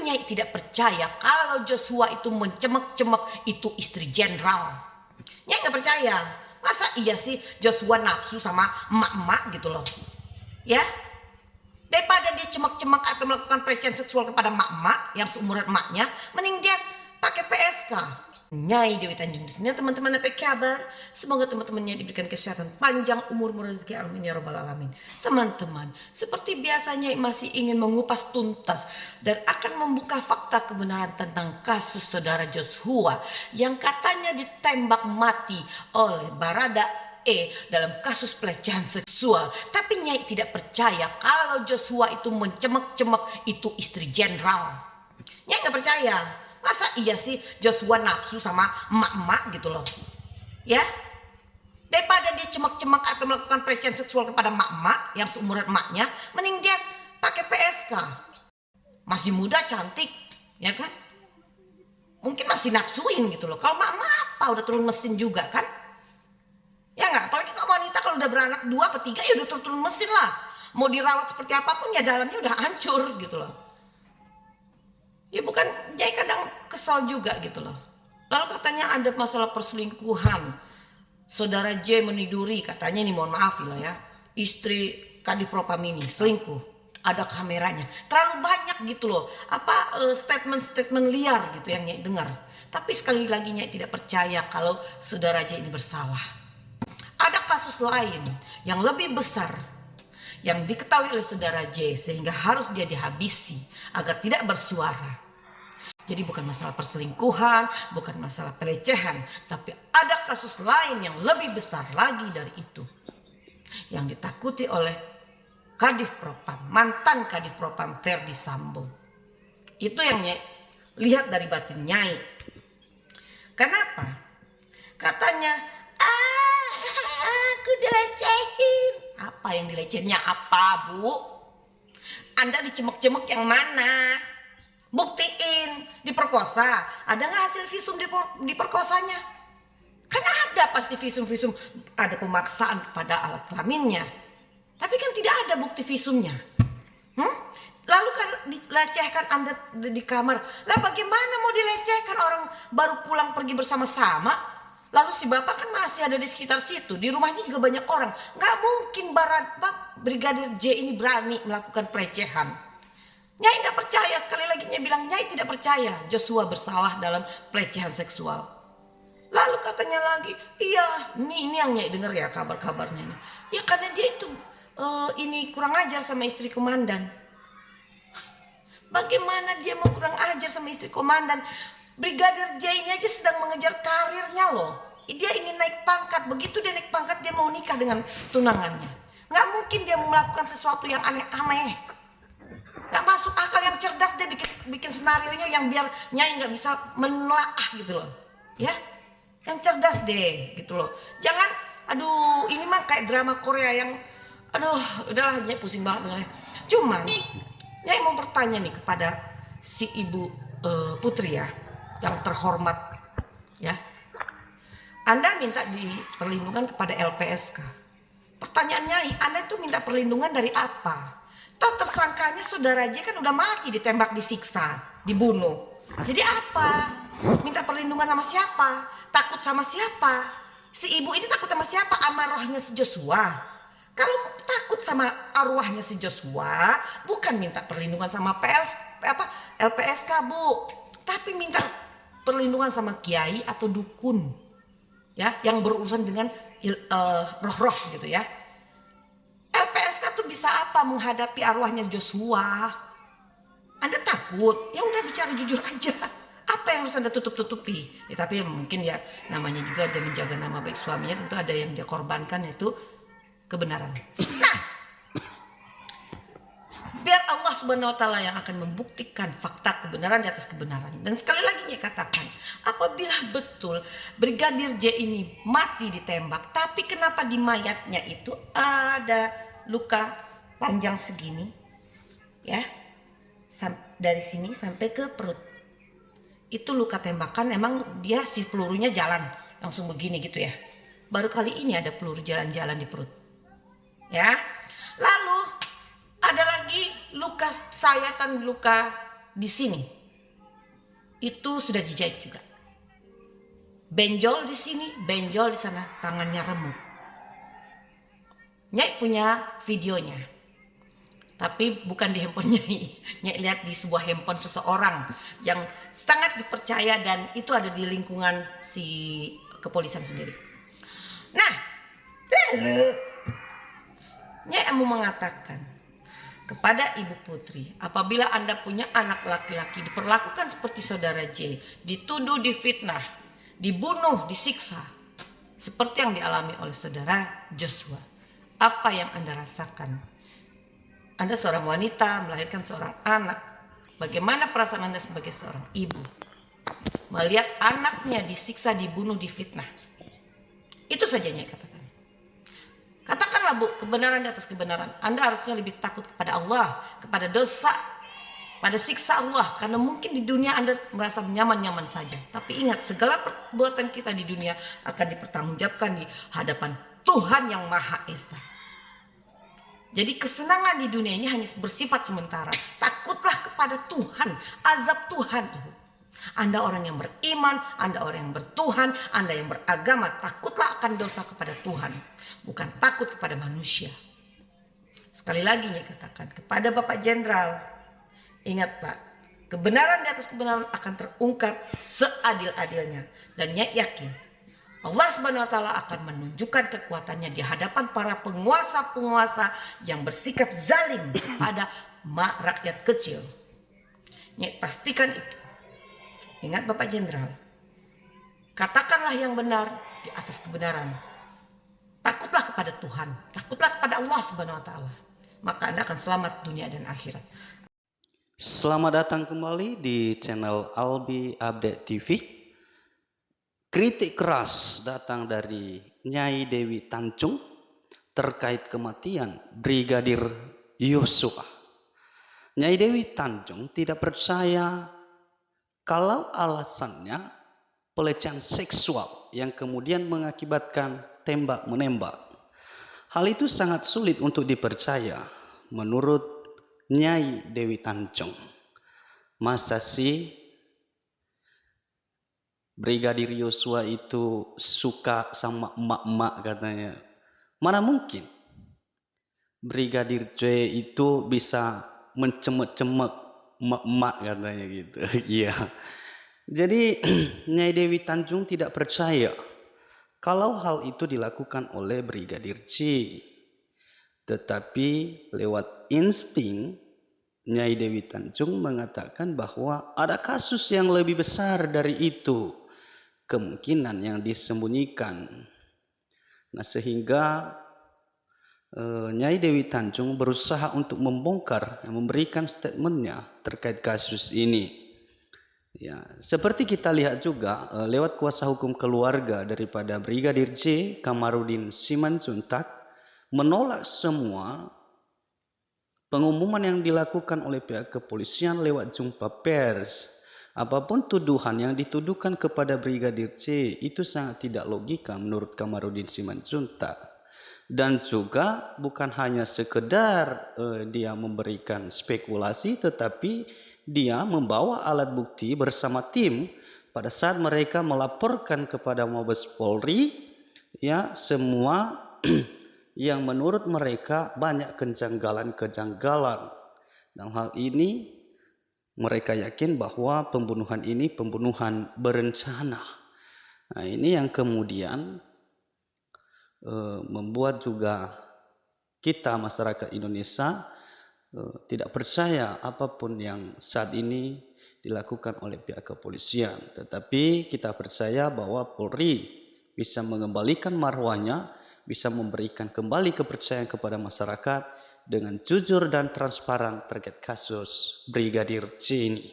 Nyai tidak percaya kalau Joshua itu mencemek-cemek itu istri jenderal. Nyai nggak percaya. Masa iya sih Joshua nafsu sama emak-emak gitu loh. Ya, daripada dia cemek-cemek atau melakukan pelecehan seksual kepada emak-emak yang seumuran emaknya, mending dia pakai PSK. Nyai Dewi Tanjung di sini teman-teman apa kabar? Semoga teman-temannya diberikan kesehatan panjang, umur rezeki, amin ya robbal alamin. Teman-teman, seperti biasanya masih ingin mengupas tuntas dan akan membuka fakta kebenaran tentang kasus saudara Joshua yang katanya ditembak mati oleh Barada E dalam kasus pelecehan seksual. Tapi Nyai tidak percaya kalau Joshua itu mencemek-cemek itu istri jenderal. Nyai nggak percaya. Masa iya sih Joshua nafsu sama emak-emak gitu loh. Ya, daripada dia cemek-cemek atau melakukan pelecehan seksual kepada emak-emak yang seumuran emaknya, mending dia pakai PSK. Masih muda, cantik, ya kan? Mungkin masih nafsuin gitu loh. Kalau emak-emak apa, udah turun mesin juga kan? Ya nggak? Apalagi kalau wanita kalau udah beranak 2 atau 3 ya udah turun mesin lah. Mau dirawat seperti apapun ya dalamnya udah hancur gitu loh. Ya bukan, Nyai kadang kesal juga gitu loh. Lalu katanya ada masalah perselingkuhan. Saudara J meniduri, katanya ini mohon maaf ya, istri Kadif Propam ini selingkuh. Ada kameranya. Terlalu banyak gitu loh. Statement-statement liar gitu yang Nyai dengar. Tapi sekali lagi Nyai tidak percaya kalau saudara J ini bersalah. Ada kasus lain yang lebih besar yang diketahui oleh saudara J sehingga harus dia dihabisi agar tidak bersuara. Jadi bukan masalah perselingkuhan, bukan masalah pelecehan, tapi ada kasus lain yang lebih besar lagi dari itu yang ditakuti oleh Kadif Propam, mantan Kadif Propam Ferdi Sambo. Itu yang Nyai lihat dari batin Nyai. Kenapa? Katanya aku dilecehin. Apa yang dilecehinnya apa, Bu? Anda dicemek-cemek yang mana? Buktiin. Diperkosa. Ada nggak hasil visum diperkosanya? Kan ada pasti visum-visum. Ada pemaksaan kepada alat kelaminnya. Tapi kan tidak ada bukti visumnya. Lalu kan dilecehkan Anda di kamar. Lah bagaimana mau dilecehkan, orang baru pulang pergi bersama-sama? Lalu si bapak kan masih ada di sekitar situ. Di rumahnya juga banyak orang. Nggak mungkin Brigadir J ini berani melakukan pelecehan. Nyai nggak percaya. Sekali lagi Nyai bilang Nyai tidak percaya Joshua bersalah dalam pelecehan seksual. Lalu katanya lagi, iya, ini yang Nyai dengar ya kabar-kabarnya. Ya karena dia itu ini kurang ajar sama istri komandan. Bagaimana dia mau kurang ajar sama istri komandan? Brigadir J ini aja sedang mengejar karirnya loh. Dia ingin naik pangkat. Begitu dia naik pangkat dia mau nikah dengan tunangannya. Nggak mungkin dia mau melakukan sesuatu yang aneh-aneh. Nggak masuk akal. Yang cerdas dia bikin senarionya yang biar Nyai nggak bisa menelaah gitu loh. Ya, yang cerdas deh gitu loh. Jangan, aduh ini mah kayak drama Korea yang, aduh udahlah Nyai pusing banget dengannya. Cuman Nyai mau bertanya nih kepada si Ibu Putri ya, yang terhormat ya. Anda minta perlindungan kepada LPSK. Pertanyaan Nyai, Anda itu minta perlindungan dari apa? Toh tersangkanya saudara J kan udah mati, ditembak, disiksa, dibunuh. Jadi apa? Minta perlindungan sama siapa? Takut sama siapa? Si ibu ini takut sama siapa? Amarahnya si Joshua. Kalau takut sama arwahnya si Joshua, bukan minta perlindungan sama LPSK, Bu. Tapi minta perlindungan sama kiai atau dukun. Ya, yang berurusan dengan roh-roh gitu ya. LPSK tuh bisa apa menghadapi arwahnya Joshua? Anda takut? Ya udah bicara jujur aja. Apa yang harus Anda tutup-tutupi? Ya, tapi mungkin ya namanya juga dia menjaga nama baik suaminya, tentu ada yang dia korbankan, yaitu kebenaran. Nah, biar Allah Subhanahu wa Ta'ala yang akan membuktikan fakta kebenaran di atas kebenaran. Dan sekali lagi Nyai katakan, apabila betul Brigadir J ini mati ditembak, tapi kenapa di mayatnya itu ada luka panjang segini, ya, dari sini sampai ke perut. Itu luka tembakan, emang dia si pelurunya jalan langsung begini gitu ya. Baru kali ini ada peluru jalan-jalan di perut. Ya. Lalu ada lagi luka sayatan, luka di sini itu sudah dijahit juga. Benjol di sini, benjol di sana, tangannya remuk. Nyai punya videonya, tapi bukan di handphone Nyai. Nyai lihat di sebuah handphone seseorang yang sangat dipercaya dan itu ada di lingkungan si kepolisian sendiri. Nah, lalu Nyai mau mengatakan kepada Ibu Putri, apabila Anda punya anak laki-laki diperlakukan seperti saudara J, dituduh, difitnah, dibunuh, disiksa, seperti yang dialami oleh saudara Joshua, apa yang Anda rasakan? Anda seorang wanita melahirkan seorang anak. Bagaimana perasaan Anda sebagai seorang ibu melihat anaknya disiksa, dibunuh, difitnah? Itu saja Nyai katakan. Katakanlah Bu, kebenaran di atas kebenaran. Anda harusnya lebih takut kepada Allah, kepada dosa, pada siksa Allah. Karena mungkin di dunia Anda merasa nyaman-nyaman saja. Tapi ingat, segala perbuatan kita di dunia akan dipertanggungjawabkan di hadapan Tuhan yang Maha Esa. Jadi kesenangan di dunia ini hanya bersifat sementara. Takutlah kepada Tuhan, azab Tuhan Ibu. Anda orang yang beriman, Anda orang yang bertuhan, Anda yang beragama, takutlah akan dosa kepada Tuhan, bukan takut kepada manusia. Sekali lagi Nyai katakan kepada Bapak Jenderal, ingat Pak, kebenaran di atas kebenaran akan terungkap seadil-adilnya. Dan Nyai yakin Allah Subhanahu wa Ta'ala akan menunjukkan kekuatannya di hadapan para penguasa-penguasa yang bersikap zalim kepada rakyat kecil. Nyai pastikan itu. Ingat Bapak Jenderal, katakanlah yang benar di atas kebenaran. Takutlah kepada Tuhan, takutlah kepada Allah Subhanahu wa Ta'ala. Maka Anda akan selamat dunia dan akhirat. Selamat datang kembali di channel Albi Update TV. Kritik keras datang dari Nyai Dewi Tanjung terkait kematian Brigadir Yosua. Nyai Dewi Tanjung tidak percaya kalau alasannya pelecehan seksual yang kemudian mengakibatkan tembak-menembak. Hal itu sangat sulit untuk dipercaya menurut Nyai Dewi Tanjung. Masa sih Brigadir Yosua itu suka sama emak-emak katanya? Mana mungkin Brigadir J itu bisa mencemek-cemek emak-emak katanya gitu. Iya. Jadi Nyai Dewi Tanjung tidak percaya kalau hal itu dilakukan oleh Brigadir J. Tetapi lewat insting Nyai Dewi Tanjung mengatakan bahwa ada kasus yang lebih besar dari itu, kemungkinan yang disembunyikan. Nah, sehingga Nyai Dewi Tanjung berusaha untuk membongkar, memberikan statementnya terkait kasus ini. Ya, seperti kita lihat juga lewat kuasa hukum keluarga daripada Brigadir J, Kamarudin Simanjuntak, menolak semua pengumuman yang dilakukan oleh pihak kepolisian lewat jumpa pers. Apapun tuduhan yang dituduhkan kepada Brigadir J itu sangat tidak logika menurut Kamarudin Simanjuntak. Dan juga bukan hanya sekedar dia memberikan spekulasi, tetapi dia membawa alat bukti bersama tim pada saat mereka melaporkan kepada Mabes Polri ya semua yang menurut mereka banyak kejanggalan-kejanggalan. Dalam hal ini mereka yakin bahwa pembunuhan ini pembunuhan berencana. Nah, ini yang kemudian membuat juga kita masyarakat Indonesia tidak percaya apapun yang saat ini dilakukan oleh pihak kepolisian. Tetapi kita percaya bahwa Polri bisa mengembalikan marwahnya, bisa memberikan kembali kepercayaan kepada masyarakat dengan jujur dan transparan terkait kasus Brigadir J ini.